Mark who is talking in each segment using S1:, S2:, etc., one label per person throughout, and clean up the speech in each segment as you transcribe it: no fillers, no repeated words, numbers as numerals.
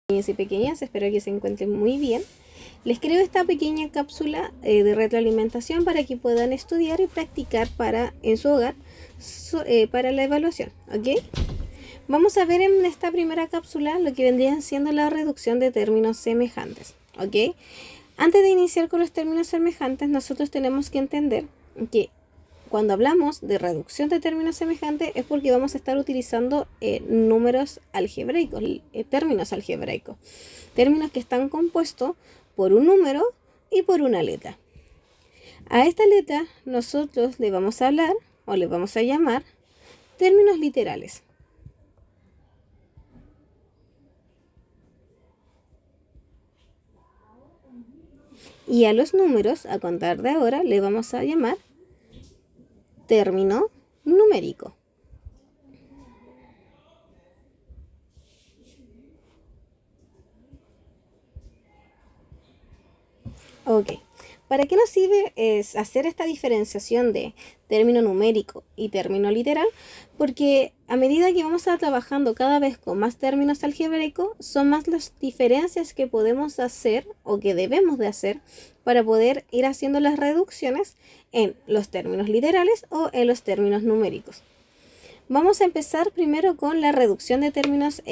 S1: Niños y pequeñas, espero que se encuentren muy bien. Les creo esta pequeña cápsula de retroalimentación para que puedan estudiar y practicar en su hogar para la evaluación, ¿ok? Vamos a ver en esta primera cápsula lo que vendría siendo la reducción de términos semejantes, ¿ok? Antes de iniciar con los términos semejantes, nosotros tenemos que entender que cuando hablamos de reducción de términos semejantes es porque vamos a estar utilizando números algebraicos, términos algebraicos, términos que están compuestos por un número y por una letra. A esta letra nosotros le vamos a hablar o le vamos a llamar términos literales. Y a los números, a contar de ahora, le vamos a llamar término numérico. Ok, ¿para qué nos sirve hacer esta diferenciación de término numérico y término literal? Porque a medida que vamos a trabajando cada vez con más términos algebraicos, son más las diferencias que podemos hacer o que debemos de hacer para poder ir haciendo las reducciones en los términos literales o en los términos numéricos. Vamos a empezar primero con la reducción de términos,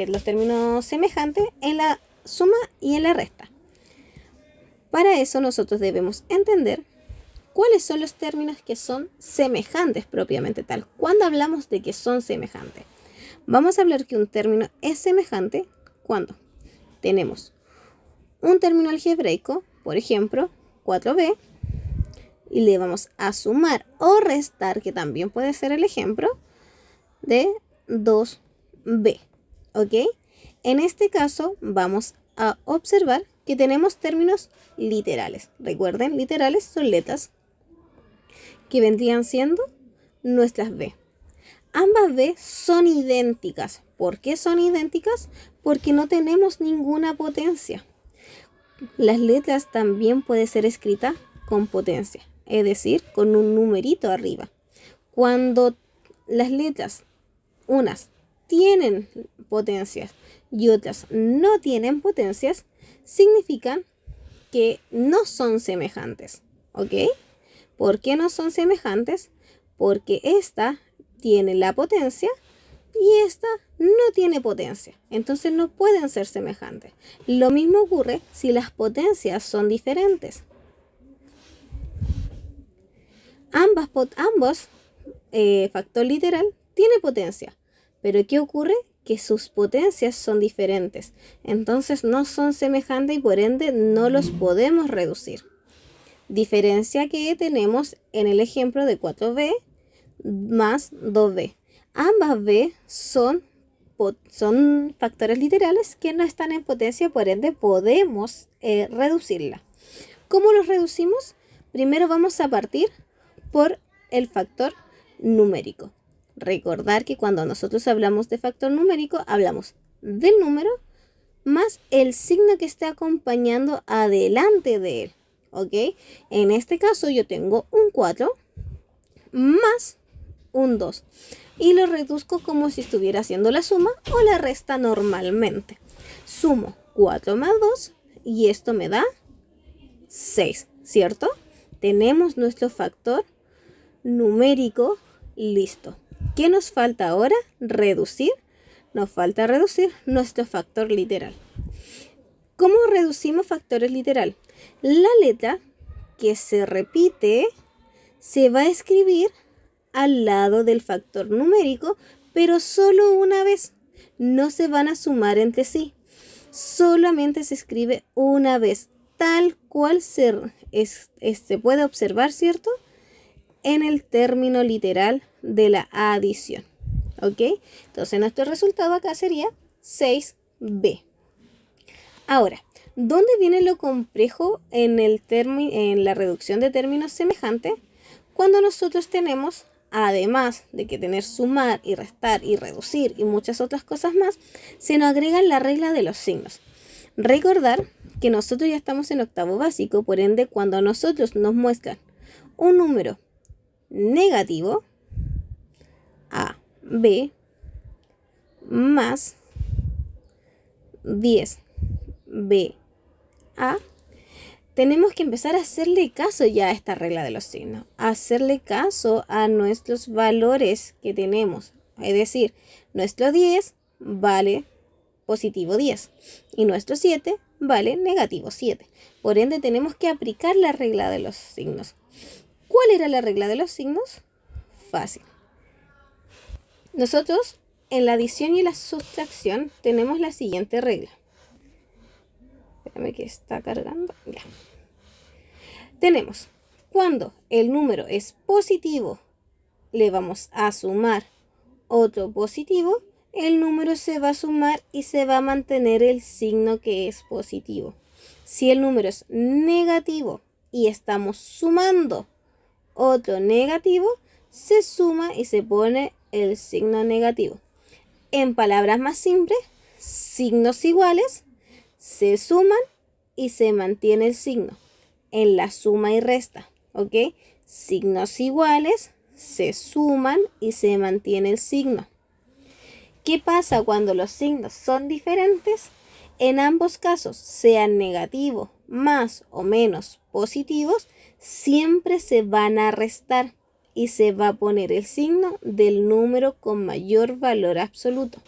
S1: los términos semejantes en la suma y en la resta. Para eso nosotros debemos entender cuáles son los términos que son semejantes propiamente tal. ¿Cuándo hablamos de que son semejantes? Vamos a hablar que un término es semejante cuando tenemos un término algebraico, por ejemplo, 4b, y le vamos a sumar o restar, que también puede ser el ejemplo, de 2b. ¿Ok? En este caso vamos a observar que tenemos términos literales. Recuerden, literales son letras que vendrían siendo nuestras b. Ambas b son idénticas. ¿Por qué son idénticas? Porque no tenemos ninguna potencia. Las letras también pueden ser escritas con potencia, es decir, con un numerito arriba. Cuando las letras, unas tienen potencias y otras no tienen potencias, significan que no son semejantes, ¿ok? ¿Por qué no son semejantes? Porque esta tiene la potencia y esta no tiene potencia. Entonces no pueden ser semejantes. Lo mismo ocurre si las potencias son diferentes. Ambos factor literal tiene potencia. Pero ¿qué ocurre? Que sus potencias son diferentes. Entonces no son semejantes y por ende no los podemos reducir. Diferencia que tenemos en el ejemplo de 4b más 2b. Ambas b son factores literales que no están en potencia, por ende podemos reducirla. ¿Cómo los reducimos? Primero vamos a partir por el factor numérico. Recordar que cuando nosotros hablamos de factor numérico, hablamos del número más el signo que esté acompañando adelante de él. ¿Ok? En este caso yo tengo un 4 más un 2 y lo reduzco como si estuviera haciendo la suma o la resta normalmente. Sumo 4 más 2 y esto me da 6, ¿cierto? Tenemos nuestro factor numérico listo. ¿Qué nos falta ahora? Reducir. Nos falta reducir nuestro factor literal. ¿Cómo reducimos factores literal? La letra que se repite se va a escribir al lado del factor numérico, pero solo una vez. No se van a sumar entre sí. Solamente se escribe una vez, tal cual se puede observar, ¿cierto? En el término literal de la adición. ¿Ok? Entonces nuestro resultado acá sería 6b. Ahora, ¿dónde viene lo complejo en la reducción de términos semejantes? Cuando nosotros tenemos, además de que tener sumar y restar y reducir y muchas otras cosas más, se nos agrega la regla de los signos. Recordar que nosotros ya estamos en octavo básico, por ende, cuando a nosotros nos muestran un número negativo, A, B, más 10BA, tenemos que empezar a hacerle caso ya a esta regla de los signos, hacerle caso a nuestros valores que tenemos. Es decir, nuestro 10 vale positivo 10 y nuestro 7 vale negativo 7. Por ende, tenemos que aplicar la regla de los signos. ¿Cuál era la regla de los signos? Fácil. Nosotros en la adición y la sustracción tenemos la siguiente regla. Espérame que está cargando. Ya. Tenemos, cuando el número es positivo, le vamos a sumar otro positivo, el número se va a sumar y se va a mantener el signo que es positivo. Si el número es negativo y estamos sumando otro negativo, se suma y se pone el signo negativo. En palabras más simples, signos iguales se suman y se mantiene el signo. En la suma y resta, ¿ok? Signos iguales se suman y se mantiene el signo. ¿Qué pasa cuando los signos son diferentes? En ambos casos, sean negativos, más o menos positivos, siempre se van a restar y se va a poner el signo del número con mayor valor absoluto.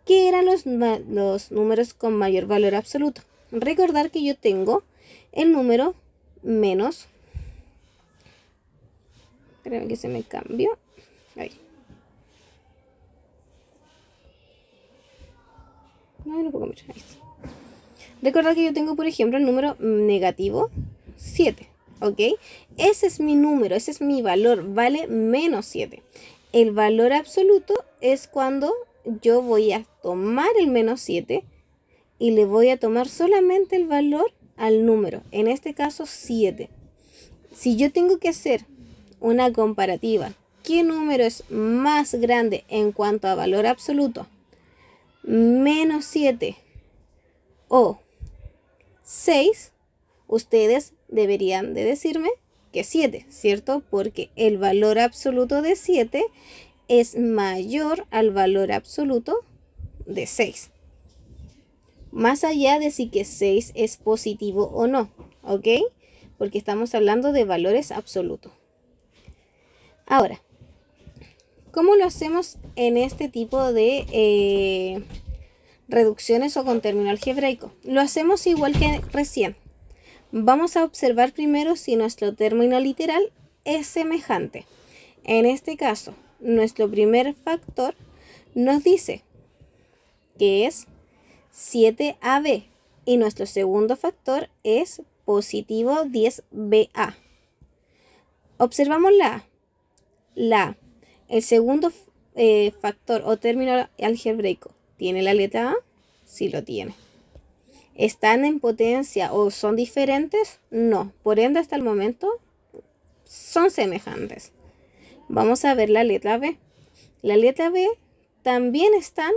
S1: ¿Qué eran los números con mayor valor absoluto? Recordar que yo tengo el número menos. Espérame que se me cambió. Ahí. No puedo mucho. Ahí está. Recordar que yo tengo, por ejemplo, el número negativo 7. ¿Ok? Ese es mi número, ese es mi valor, vale menos 7. El valor absoluto es cuando yo voy a tomar el menos 7 y le voy a tomar solamente el valor al número, en este caso 7. Si yo tengo que hacer una comparativa, ¿qué número es más grande en cuanto a valor absoluto? Menos 7 o 6, ustedes deberían de decirme que 7, ¿cierto? Porque el valor absoluto de 7 es mayor al valor absoluto de 6. Más allá de si que 6 es positivo o no, ¿ok? Porque estamos hablando de valores absolutos. Ahora, ¿cómo lo hacemos en este tipo de reducciones o con término algebraico? Lo hacemos igual que recién. Vamos a observar primero si nuestro término literal es semejante. En este caso, nuestro primer factor nos dice que es 7AB y nuestro segundo factor es positivo 10BA. Observamos la A. El segundo factor o término algebraico, ¿tiene la letra A? Sí lo tiene. ¿Están en potencia o son diferentes? No. Por ende, hasta el momento son semejantes. Vamos a ver la letra B. La letra B también están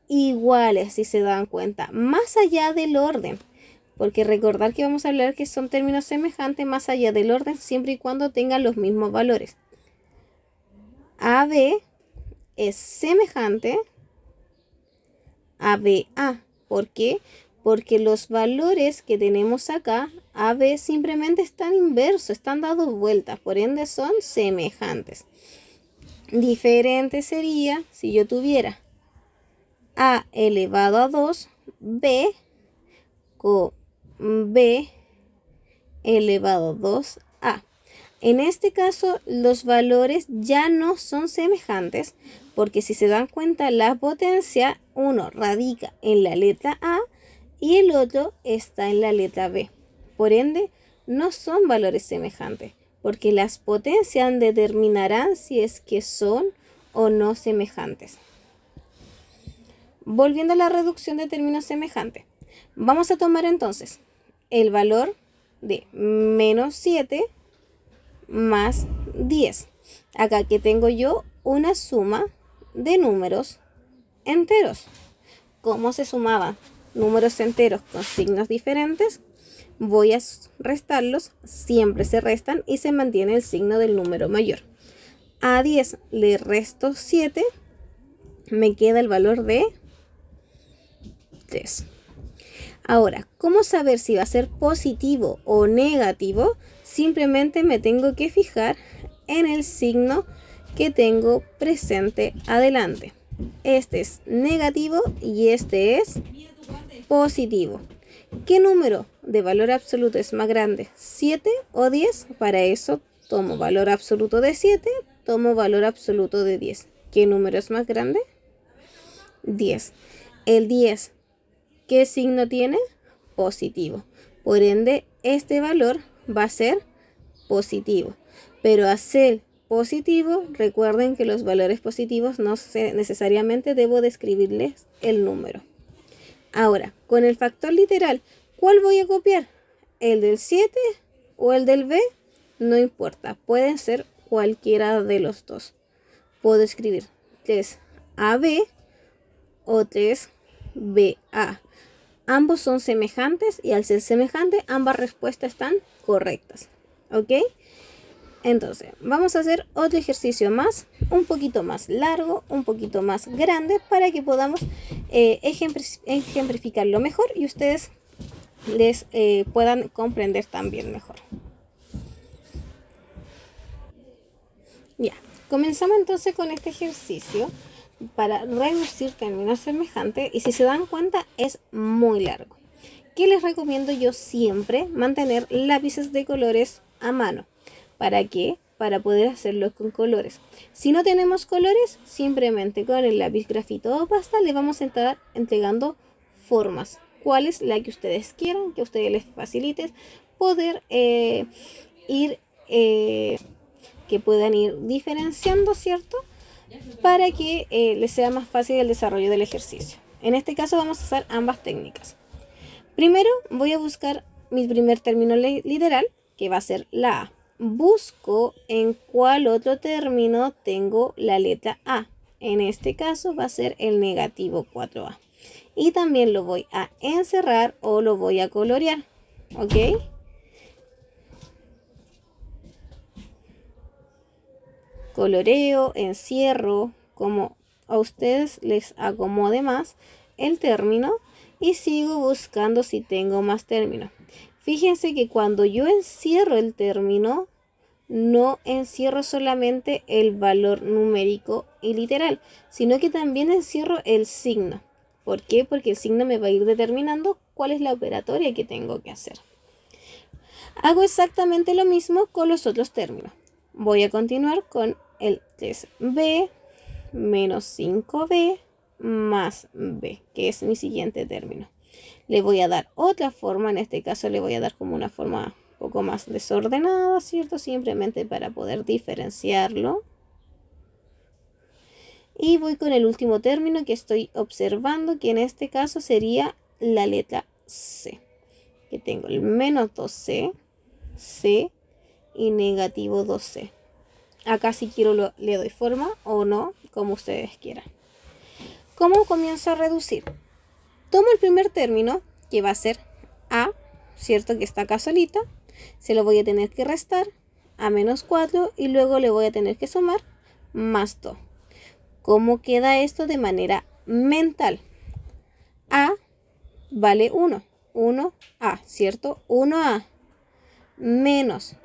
S1: iguales, si se dan cuenta, más allá del orden. Porque recordar que vamos a hablar que son términos semejantes más allá del orden, siempre y cuando tengan los mismos valores. AB es semejante a BA. ¿Por qué? Porque los valores que tenemos acá, AB, simplemente están inversos, están dados vueltas, por ende son semejantes. Diferente sería si yo tuviera A elevado a 2, B con B elevado a 2A. En este caso, los valores ya no son semejantes, porque si se dan cuenta, la potencia, uno radica en la letra A y el otro está en la letra B. Por ende, no son valores semejantes, porque las potencias determinarán si es que son o no semejantes. Volviendo a la reducción de términos semejantes, vamos a tomar entonces el valor de menos 7 más 10. Acá que tengo yo una suma de números enteros. ¿Cómo se sumaban números enteros con signos diferentes? Voy a restarlos, siempre se restan y se mantiene el signo del número mayor. A 10 le resto 7, me queda el valor de 3. Ahora, ¿cómo saber si va a ser positivo o negativo? Simplemente me tengo que fijar en el signo que tengo presente adelante. Este es negativo y este es positivo. ¿Qué número de valor absoluto es más grande? ¿7 o 10? Para eso tomo valor absoluto de 7, tomo valor absoluto de 10. ¿Qué número es más grande? 10. El 10, ¿qué signo tiene? Positivo. Por ende, este valor va a ser positivo. Pero a ser positivo, recuerden que los valores positivos no necesariamente debo describirles el número. Ahora, con el factor literal, ¿cuál voy a copiar? ¿El del 7 o el del b? No importa, pueden ser cualquiera de los dos. Puedo escribir 3ab o 3ba. Ambos son semejantes y al ser semejantes, ambas respuestas están correctas. ¿Ok? Entonces, vamos a hacer otro ejercicio más, un poquito más largo, un poquito más grande, para que podamos ejemplificarlo mejor y ustedes les puedan comprender también mejor. Ya, comenzamos entonces con este ejercicio para reducir términos semejantes y si se dan cuenta es muy largo. ¿Qué les recomiendo yo siempre? Mantener lápices de colores a mano. ¿Para qué? Para poder hacerlo con colores. Si no tenemos colores, simplemente con el lápiz grafito o pasta le vamos a estar entregando formas. ¿Cuál es la que ustedes quieran? Que a ustedes les facilite poder que puedan ir diferenciando, ¿cierto? Para que les sea más fácil el desarrollo del ejercicio. En este caso vamos a usar ambas técnicas. Primero voy a buscar mi primer término literal, que va a ser la A. Busco en cuál otro término tengo la letra A. En este caso va a ser el negativo 4A. Y también lo voy a encerrar o lo voy a colorear. ¿Ok? Coloreo, encierro, como a ustedes les acomode más el término y sigo buscando si tengo más términos. Fíjense que cuando yo encierro el término, no encierro solamente el valor numérico y literal, sino que también encierro el signo. ¿Por qué? Porque el signo me va a ir determinando cuál es la operatoria que tengo que hacer. Hago exactamente lo mismo con los otros términos. Voy a continuar con el 3b menos 5b más b, que es mi siguiente término. Le voy a dar otra forma, en este caso le voy a dar como una forma un poco más desordenada, ¿cierto? Simplemente para poder diferenciarlo. Y voy con el último término que estoy observando, que en este caso sería la letra C. Que tengo el menos 2C, C y negativo 2C. Acá si quiero le doy forma o no, como ustedes quieran. ¿Cómo comienzo a reducir? Tomo el primer término, que va a ser A, ¿cierto? Que está acá solita. Se lo voy a tener que restar a menos 4 y luego le voy a tener que sumar más 2. ¿Cómo queda esto de manera mental? A vale 1. 1A, ¿cierto? 1A menos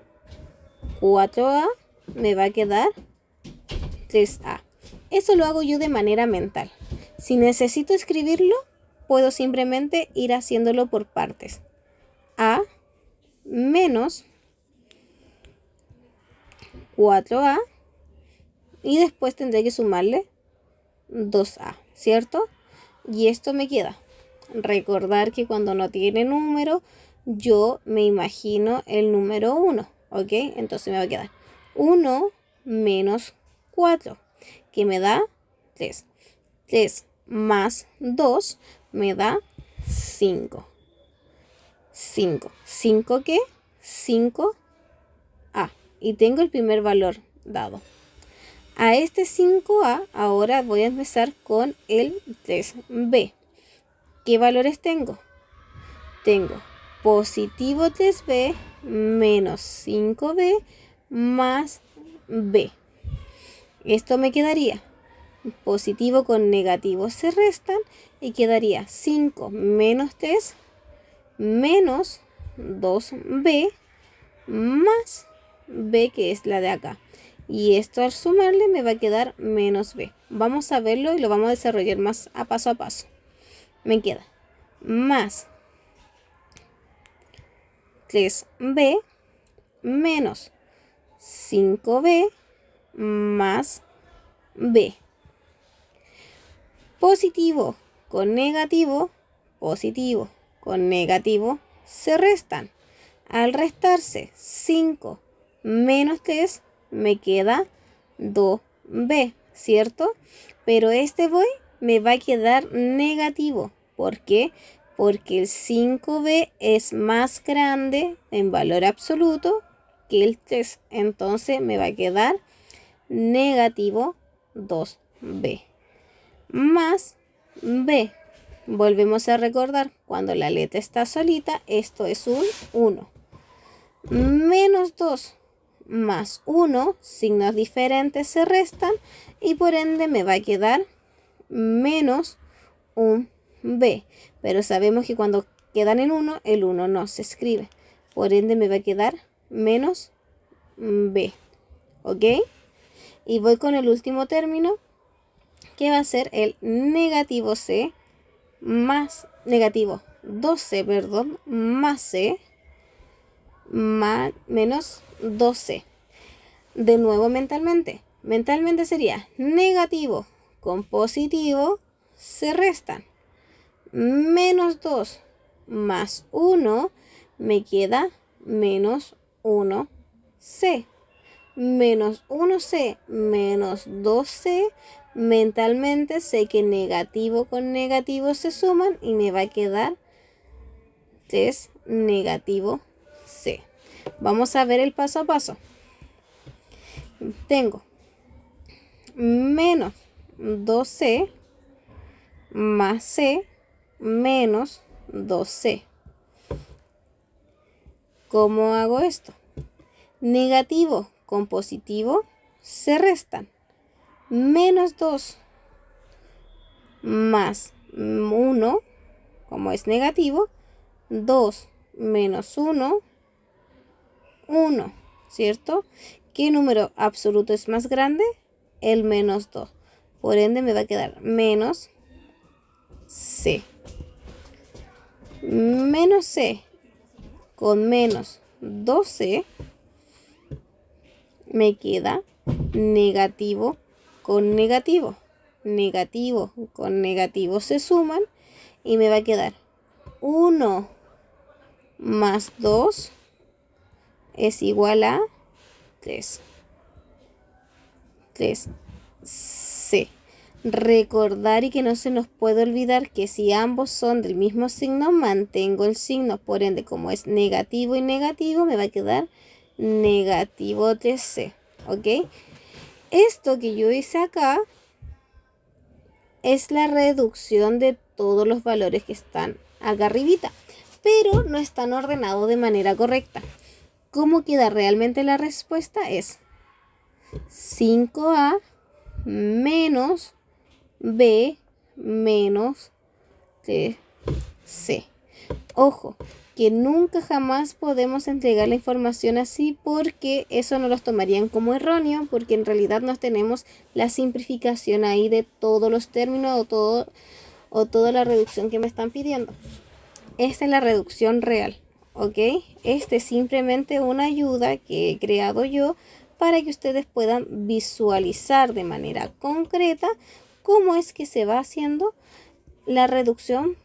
S1: 4A me va a quedar 3A. Eso lo hago yo de manera mental. Si necesito escribirlo, puedo simplemente ir haciéndolo por partes. A menos 4A y después tendré que sumarle 2A, ¿cierto? Y esto me queda. Recordar que cuando no tiene número, yo me imagino el número 1, ¿ok? Entonces me va a quedar 1 menos 4, que me da 3. 3 más 2 me da 5. 5. ¿5 qué? 5A. Y tengo el primer valor dado. A este 5A ahora voy a empezar con el 3B. ¿Qué valores tengo? Tengo positivo 3B menos 5B más B. Esto me quedaría Positivo con negativo se restan y quedaría 5 menos 3 menos 2b más b, que es la de acá. Y esto al sumarle me va a quedar menos b. Vamos a verlo y lo vamos a desarrollar más a paso. Me queda más 3b menos 5b más b. Positivo con negativo se restan. Al restarse 5 menos 3 me queda 2b, ¿cierto? Pero este b me va a quedar negativo. ¿Por qué? Porque el 5b es más grande en valor absoluto que el 3. Entonces me va a quedar negativo 2b más b. Volvemos a recordar, cuando la letra está solita, esto es un 1. Menos 2 más 1, signos diferentes se restan y por ende me va a quedar menos un b. Pero sabemos que cuando quedan en 1, el 1 no se escribe. Por ende me va a quedar menos b. ¿Ok? Y voy con el último término, que va a ser el negativo c más negativo 2c, perdón, más c menos 2c. De nuevo mentalmente. Mentalmente sería negativo con positivo se restan. Menos 2 más 1 me queda menos 1c. Menos 1c menos 2c. Mentalmente sé que negativo con negativo se suman y me va a quedar 3 negativo c. Vamos a ver el paso a paso. Tengo menos 2c más c menos 2c. ¿Cómo hago esto? Negativo con positivo se restan. Menos 2 más 1, como es negativo, 2 menos 1, 1, ¿cierto? ¿Qué número absoluto es más grande? El menos 2. Por ende me va a quedar menos c. Menos c con menos 2c me queda negativo con negativo. Negativo con negativo se suman y me va a quedar 1 más 2 es igual a 3. 3c. Recordar y que no se nos puede olvidar que si ambos son del mismo signo, mantengo el signo. Por ende, como es negativo y negativo, me va a quedar negativo 3c. ¿Ok? Esto que yo hice acá es la reducción de todos los valores que están acá arribita, pero no están ordenados de manera correcta. ¿Cómo queda realmente la respuesta? Es 5a menos b menos 3c. Ojo, que nunca jamás podemos entregar la información así, porque eso no los tomarían como erróneo, porque en realidad no tenemos la simplificación ahí de todos los términos o toda la reducción que me están pidiendo. Esta es la reducción real, ¿ok? Este es simplemente una ayuda que he creado yo para que ustedes puedan visualizar de manera concreta cómo es que se va haciendo la reducción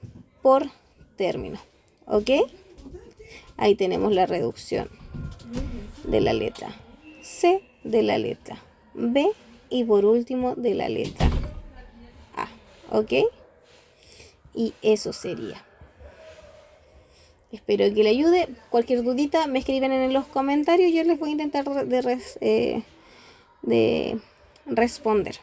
S1: por término. ¿Ok? Ahí tenemos la reducción de la letra C, de la letra B y por último de la letra A. ¿Ok? Y eso sería. Espero que le ayude. Cualquier dudita me escriben en los comentarios. Yo les voy a intentar de responder.